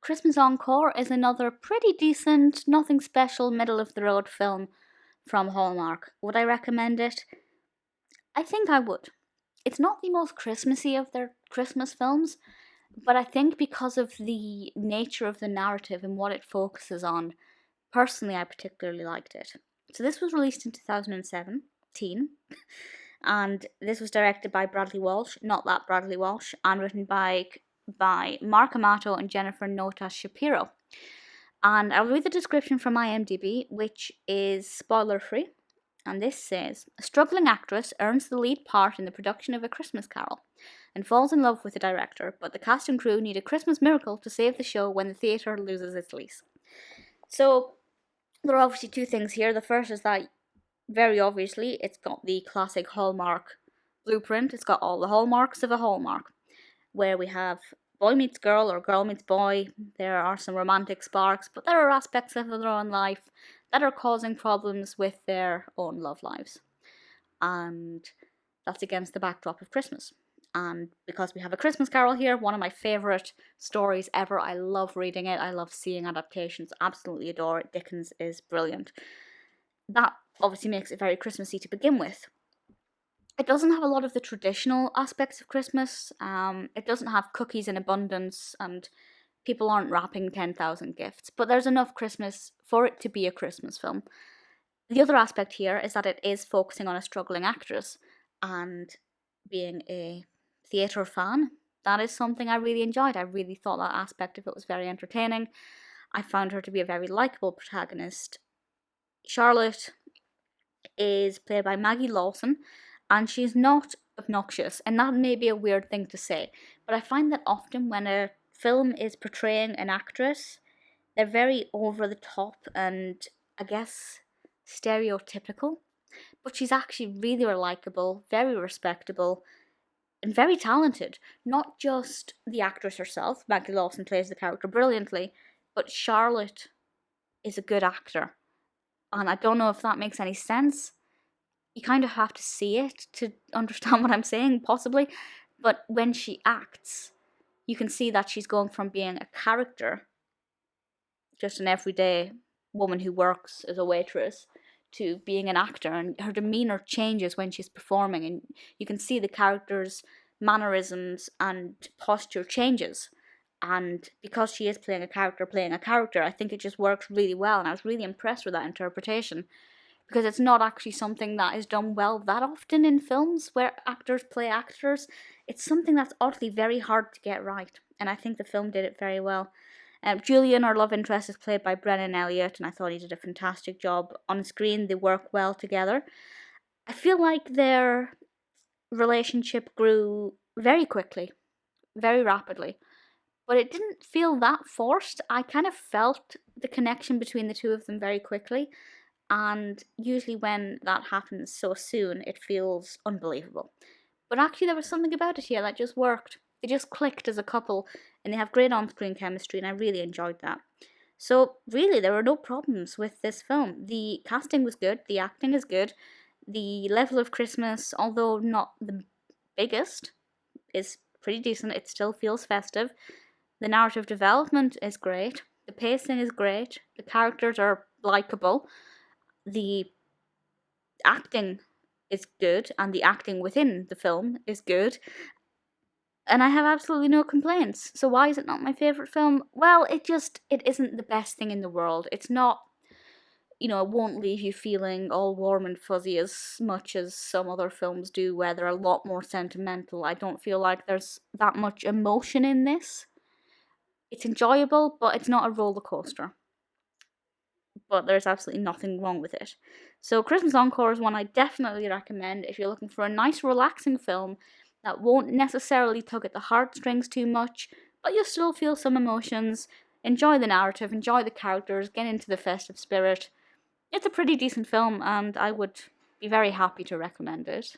Christmas Encore is another pretty decent, nothing special, middle-of-the-road film from Hallmark. Would I recommend it? I think I would. It's not the most Christmassy of their Christmas films, but I think because of the nature of the narrative and what it focuses on, personally I particularly liked it. So this was released in 2017, and this was directed by Bradley Walsh, not that Bradley Walsh, and written by Mark Amato and Jennifer Notas Shapiro. And I'll read the description from IMDb, which is spoiler-free. And this says, a struggling actress earns the lead part in the production of A Christmas Carol and falls in love with the director, but the cast and crew need a Christmas miracle to save the show when the theatre loses its lease. So, there are obviously two things here. The first is that, very obviously, it's got the classic Hallmark blueprint. It's got all the hallmarks of a Hallmark, where we have boy meets girl or girl meets boy. There are some romantic sparks, but there are aspects of their own life that are causing problems with their own love lives. And that's against the backdrop of Christmas. And because we have A Christmas Carol here, one of my favourite stories ever. I love reading it. I love seeing adaptations. Absolutely adore it. Dickens is brilliant. That obviously makes it very Christmassy to begin with. It doesn't have a lot of the traditional aspects of Christmas. It doesn't have cookies in abundance and people aren't wrapping 10,000 gifts. But there's enough Christmas for it to be a Christmas film. The other aspect here is that it is focusing on a struggling actress, and being a theatre fan, that is something I really enjoyed. I really thought that aspect of it was very entertaining. I found her to be a very likeable protagonist. Charlotte is played by Maggie Lawson, and she's not obnoxious, and that may be a weird thing to say, but I find that often when a film is portraying an actress, they're very over the top and, I guess, stereotypical, but she's actually really likeable, very respectable, and very talented. Not just the actress herself, Maggie Lawson plays the character brilliantly, but Charlotte is a good actor. And I don't know if that makes any sense. You kind of have to see it to understand what I'm saying, possibly. But when she acts, you can see that she's going from being a character, just an everyday woman who works as a waitress, to being an actor, and her demeanor changes when she's performing, and you can see the character's mannerisms and posture changes. And because she is playing a character, I think it just works really well, and I was really impressed with that interpretation, because it's not actually something that is done well that often in films where actors play actors. It's something that's oddly very hard to get right, and I think the film did it very well. Julian, our love interest, is played by Brennan Elliott, and I thought he did a fantastic job. On screen, they work well together. I feel like their relationship grew very quickly, very rapidly, but it didn't feel that forced. I kind of felt the connection between the two of them very quickly, and usually when that happens so soon, it feels unbelievable. But actually there was something about it here that just worked. They just clicked as a couple, and they have great on-screen chemistry, and I really enjoyed that. So really, there were no problems with this film. The casting was good, the acting is good, the level of Christmas, although not the biggest, is pretty decent. It still feels festive. The narrative development is great, the pacing is great, the characters are likeable, the acting is good, and the acting within the film is good, and I have absolutely no complaints. So why is it not my favourite film? Well, it isn't the best thing in the world. It's not, it won't leave you feeling all warm and fuzzy as much as some other films do, where they're a lot more sentimental. I don't feel like there's that much emotion in this. It's enjoyable, but it's not a roller coaster. But there's absolutely nothing wrong with it. So Christmas Encore is one I definitely recommend if you're looking for a nice, relaxing film that won't necessarily tug at the heartstrings too much, but you'll still feel some emotions, enjoy the narrative, enjoy the characters, get into the festive spirit. It's a pretty decent film, and I would be very happy to recommend it.